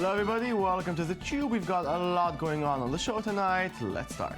Hello everybody, welcome to the Tube. We've got a lot going on the show tonight. Let's start.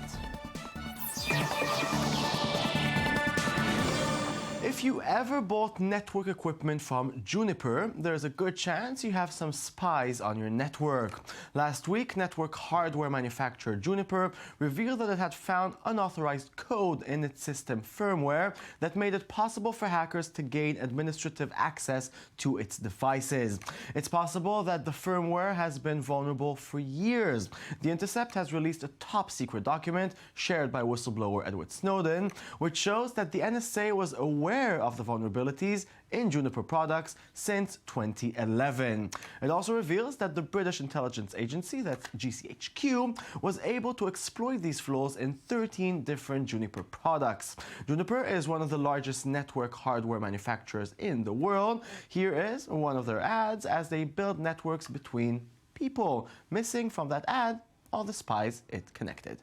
If you ever bought network equipment from Juniper, there's a good chance you have some spies on your network. Last week, network hardware manufacturer Juniper revealed that it had found unauthorized code in its system firmware that made it possible for hackers to gain administrative access to its devices. It's possible that the firmware has been vulnerable for years. The Intercept has released a top-secret document shared by whistleblower Edward Snowden, which shows that the NSA was aware of the vulnerabilities in Juniper products since 2011. It also reveals that the British intelligence agency, that's GCHQ, was able to exploit these flaws in 13 different Juniper products. Juniper is one of the largest network hardware manufacturers in the world. Here is one of their ads as they build networks between people. Missing from that ad, all the spies it connected.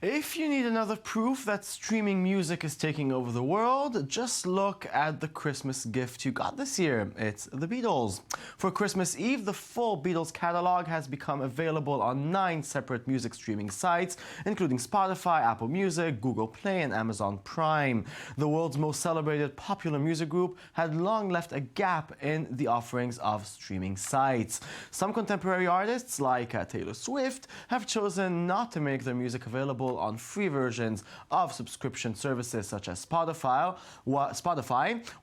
If you need another proof that streaming music is taking over the world, just look at the Christmas gift you got this year. It's the Beatles. For Christmas Eve, the full Beatles catalog has become available on 9 separate music streaming sites, including Spotify, Apple Music, Google Play, and Amazon Prime. The world's most celebrated popular music group had long left a gap in the offerings of streaming sites. Some contemporary artists, like Taylor Swift, have chosen not to make their music available on free versions of subscription services such as Spotify,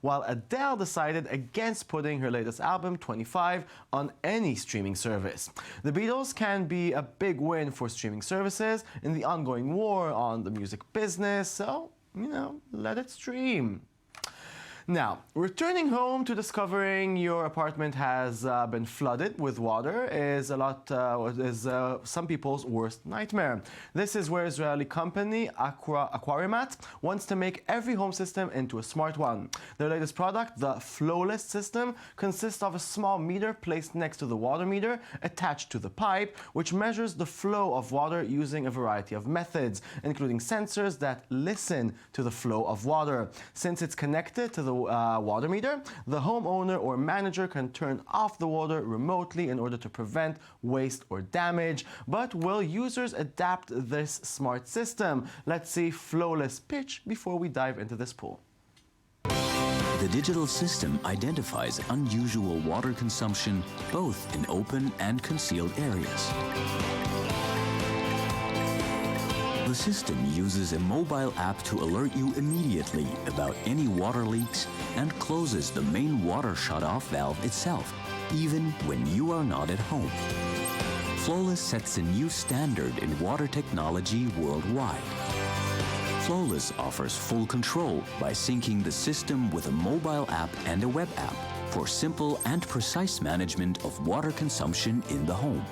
while Adele decided against putting her latest album, 25, on any streaming service. The Beatles can be a big win for streaming services in the ongoing war on the music business, so, let it stream. Now, returning home to discovering your apartment has been flooded with water is some people's worst nightmare. This is where Israeli company Aquarimat wants to make every home system into a smart one. Their latest product, the Flowless system, consists of a small meter placed next to the water meter attached to the pipe, which measures the flow of water using a variety of methods, including sensors that listen to the flow of water. Since it's connected to the water meter, the homeowner or manager can turn off the water remotely in order to prevent waste or damage. But will users adapt this smart system? Let's see Flowless pitch before we dive into this pool. The digital system identifies unusual water consumption both in open and concealed areas. The system uses a mobile app to alert you immediately about any water leaks and closes the main water shutoff valve itself, even when you are not at home. Flowless sets a new standard in water technology worldwide. Flowless offers full control by syncing the system with a mobile app and a web app for simple and precise management of water consumption in the home.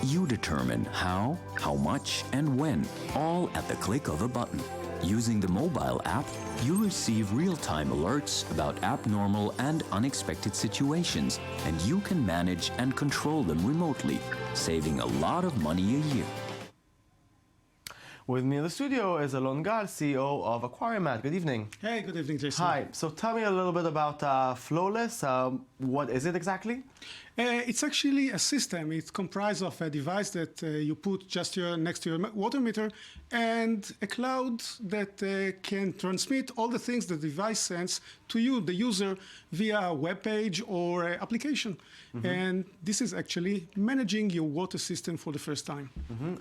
You determine how much, and when, all at the click of a button. Using the mobile app, you receive real-time alerts about abnormal and unexpected situations, and you can manage and control them remotely, saving a lot of money a year. With me in the studio is Alon Gal, CEO of Aquarimat. Good evening. Hey, good evening, Jason. Hi. So tell me a little bit about Flowless. What is it exactly? It's actually a system. It's comprised of a device that you put just next to your water meter and a cloud that can transmit all the things the device sends to you, the user, via a web page or application. And this is actually managing your water system for the first time.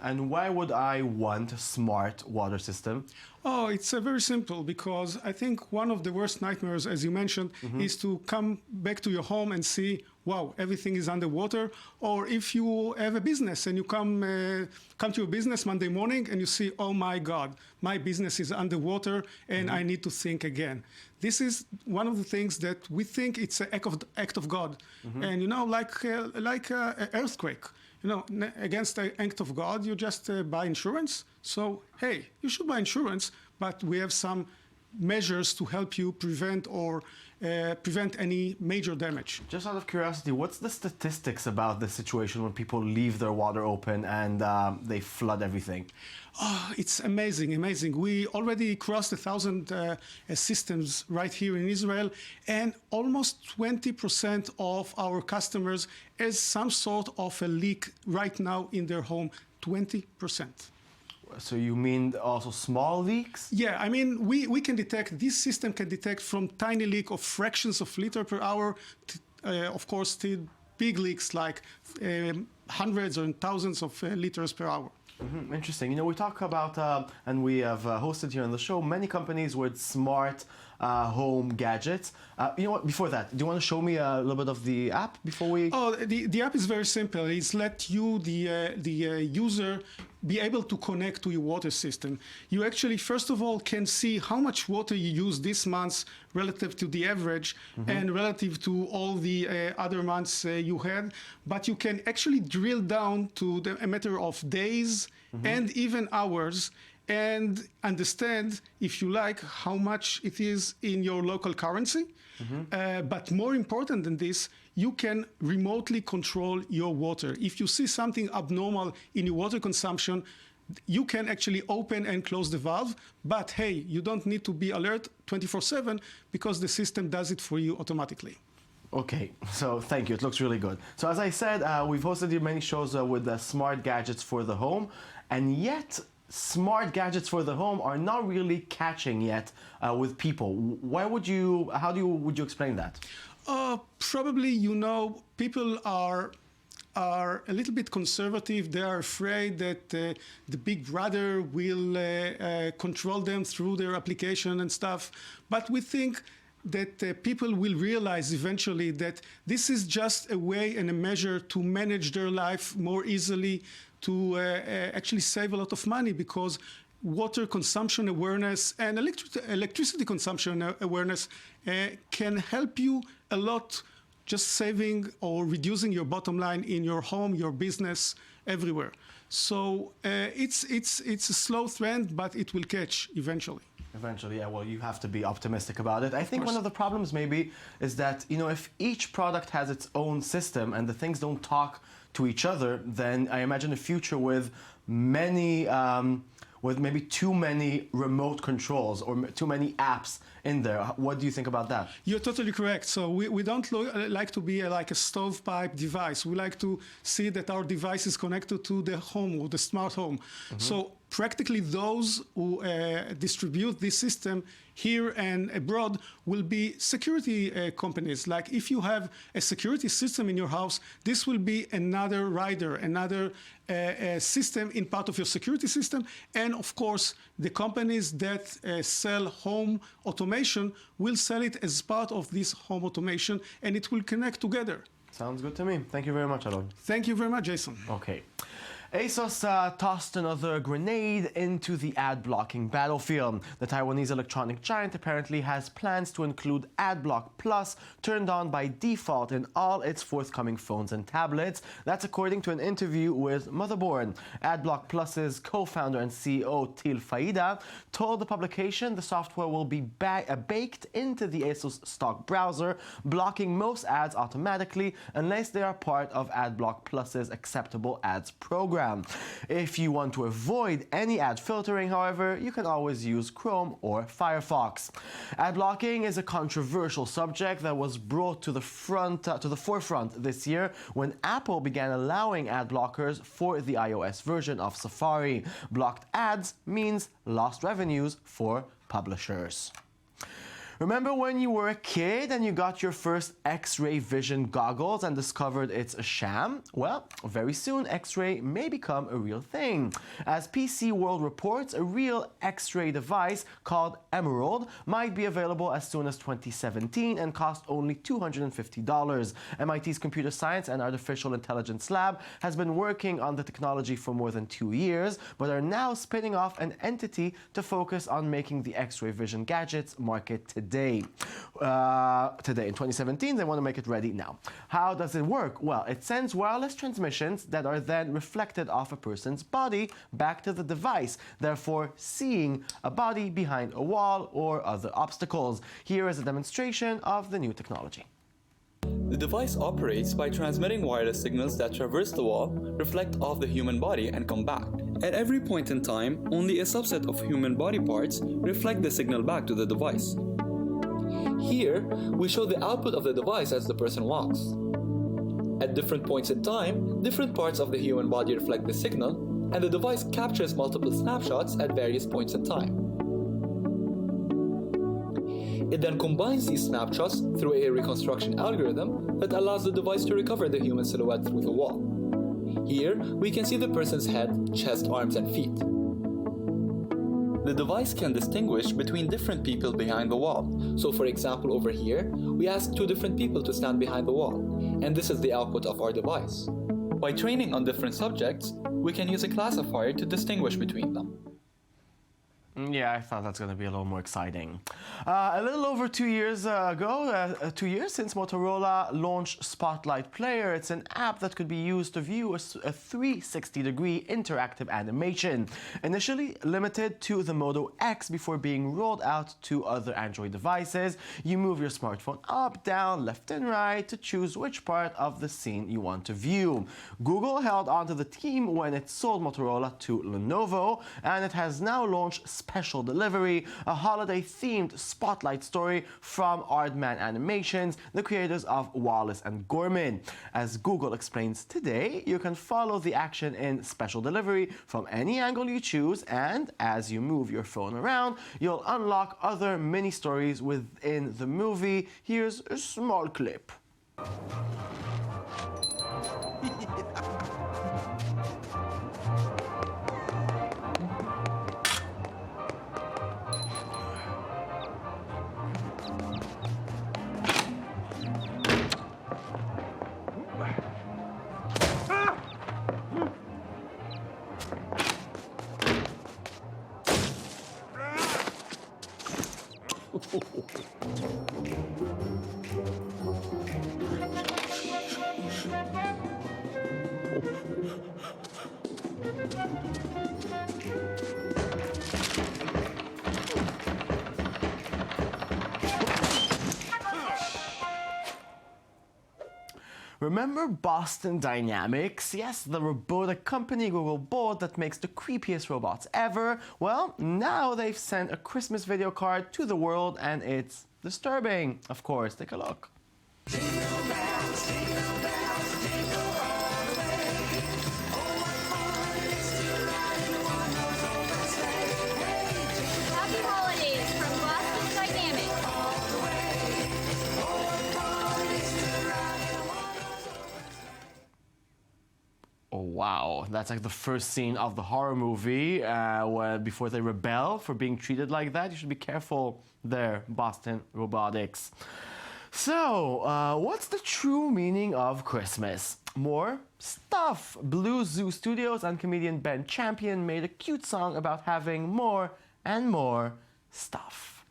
And why would I want a smart water system? Oh, it's very simple, because I think one of the worst nightmares, as you mentioned, is to come back to your home and see, wow, everything is underwater. Or if you have a business and you come to your business Monday morning and you see, oh my God, my business is underwater and I need to think again. This is one of the things that we think it's an act of God. And, you know, like an earthquake. You know, against the act of God, you just buy insurance. So, hey, you should buy insurance, but we have some measures to help you prevent any major damage. Just out of curiosity, what's the statistics about the situation when people leave their water open and they flood everything? Oh, it's amazing, amazing. We already crossed 1,000 systems right here in Israel, and almost 20% of our customers has some sort of a leak right now in their home, 20%. So you mean also small leaks? Yeah, I mean, we can detect, this system can detect from tiny leak of fractions of liter per hour, of course, to big leaks like hundreds or thousands of liters per hour. Interesting. You know, we talk about, and we have hosted here on the show, many companies with smart home gadgets. You know what, before that, do you want to show me a little bit of the app before we... Oh, the app is very simple. It's let you, the user, be able to connect to your water system. You actually, first of all, can see how much water you use this month relative to the average and relative to all the other months you had. But you can actually drill down to a matter of days and even hours, and understand, if you like, how much it is in your local currency. But more important than this, you can remotely control your water. If you see something abnormal in your water consumption, you can actually open and close the valve. But hey, you don't need to be alert 24/7, because the system does it for you automatically. Okay, so thank you. It looks really good. So as I said, we've hosted you many shows with smart gadgets for the home, and yet smart gadgets for the home are not really catching yet with people. Why would you, would you explain that? Probably, you know, people are a little bit conservative. They are afraid that the big brother will control them through their application and stuff. But we think that people will realize eventually that this is just a way and a measure to manage their life more easily, to actually save a lot of money, because water consumption awareness and electricity consumption awareness can help you a lot, just saving or reducing your bottom line in your home, your business, everywhere. So it's a slow trend, but it will catch eventually. Eventually, yeah, well, you have to be optimistic about it. I think one of the problems maybe is that, you know, if each product has its own system and the things don't talk to each other, then I imagine a future with many, with maybe too many remote controls or too many apps in there. What do you think about that? You're totally correct. So we don't like to be like a stovepipe device. We like to see that our device is connected to the home or the smart home. So practically those who distribute this system here and abroad will be security companies. Like if you have a security system in your house, this will be another rider, another system in part of your security system. And of course, the companies that sell home automation will sell it as part of this home automation, and it will connect together. Sounds good to me. Thank you very much, Alon. Thank you very much, Jason. Okay. Asos tossed another grenade into the ad-blocking battlefield. The Taiwanese electronic giant apparently has plans to include AdBlock Plus turned on by default in all its forthcoming phones and tablets. That's according to an interview with Motherboard. AdBlock Plus's co-founder and CEO Til Faida told the publication the software will be baked into the Asos stock browser, blocking most ads automatically unless they are part of AdBlock Plus's acceptable ads program. program. If you want to avoid any ad filtering, however, you can always use Chrome or Firefox. Ad blocking is a controversial subject that was brought to the forefront this year when Apple began allowing ad blockers for the iOS version of Safari. Blocked ads means lost revenues for publishers. Remember when you were a kid and you got your first X-ray vision goggles and discovered it's a sham? Well, very soon X-ray may become a real thing. As PC World reports, a real X-ray device called Emerald might be available as soon as 2017 and cost only $250. MIT's Computer Science and Artificial Intelligence Lab has been working on the technology for more than 2 years, but are now spinning off an entity to focus on making the X-ray vision gadgets market today. In 2017, they want to make it ready now. How does it work? Well, it sends wireless transmissions that are then reflected off a person's body back to the device, therefore seeing a body behind a wall or other obstacles. Here is a demonstration of the new technology. The device operates by transmitting wireless signals that traverse the wall, reflect off the human body, and come back. At every point in time, only a subset of human body parts reflect the signal back to the device. Here, we show the output of the device as the person walks. At different points in time, different parts of the human body reflect the signal, and the device captures multiple snapshots at various points in time. It then combines these snapshots through a reconstruction algorithm that allows the device to recover the human silhouette through the wall. Here, we can see the person's head, chest, arms, and feet. The device can distinguish between different people behind the wall. So for example, over here, we ask 2 different people to stand behind the wall, and this is the output of our device. By training on different subjects, we can use a classifier to distinguish between them. Yeah, I thought that's going to be a little more exciting. A little over 2 years ago, 2 years since Motorola launched Spotlight Player, it's an app that could be used to view a 360-degree interactive animation. Initially limited to the Moto X before being rolled out to other Android devices, you move your smartphone up, down, left and right to choose which part of the scene you want to view. Google held onto the team when it sold Motorola to Lenovo, and it has now launched Special Delivery, a holiday-themed spotlight story from Aardman Animations, the creators of Wallace and Gorman. As Google explains today, you can follow the action in Special Delivery from any angle you choose, and as you move your phone around, you'll unlock other mini-stories within the movie. Here's a small clip. Remember Boston Dynamics? Yes, the robotic company Google bought that makes the creepiest robots ever. Well, now they've sent a Christmas video card to the world, and it's disturbing. Of course, take a look. Jingle bells, jingle bells, jingle all the way. Oh, what fun it is to ride in a one-horse open sleigh. Hey, jingle Happy holidays from Boston Dynamics. all the way. Oh, what fun it is to ride in a one-horse open sleigh. Oh, wow. That's like the first scene of the horror movie before they rebel for being treated like that. You should be careful there, Boston Robotics. So, what's the true meaning of Christmas? More stuff. Blue Zoo Studios and comedian Ben Champion made a cute song about having more and more stuff.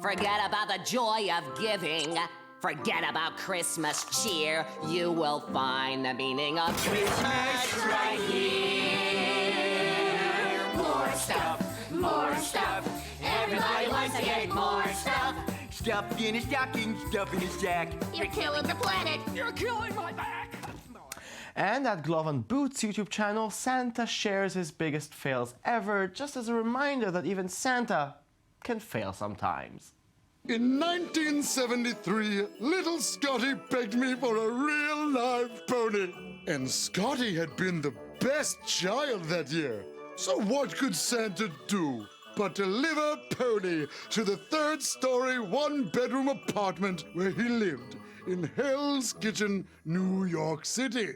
Forget about the joy of giving. Forget about Christmas cheer. You will find the meaning of Christmas right here. More stuff, Everybody wants to get more stuff. Stuff in a stocking, stuff in a sack. You're killing the planet. You're killing my back. And at Glove and Boots YouTube channel, Santa shares his biggest fails ever, just as a reminder that even Santa can fail sometimes. In 1973, little Scotty begged me for a real live pony. And Scotty had been the best child that year. So what could Santa do but deliver Pony to the third-story, one-bedroom apartment where he lived in Hell's Kitchen, New York City?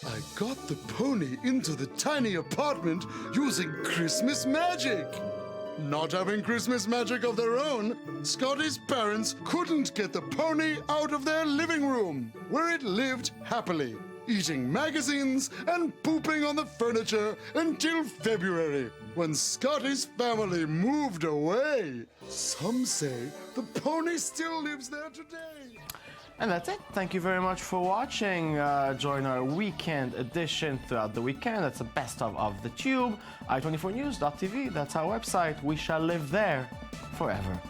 I got the pony into the tiny apartment using Christmas magic. Not having Christmas magic of their own, Scotty's parents couldn't get the pony out of their living room, where it lived happily, eating magazines and pooping on the furniture until February, when Scotty's family moved away. Some say the pony still lives there today. And that's it. Thank you very much for watching. Join our weekend edition throughout the weekend. That's the best of the tube. i24news.tv, that's our website. We shall live there forever.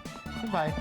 Goodbye.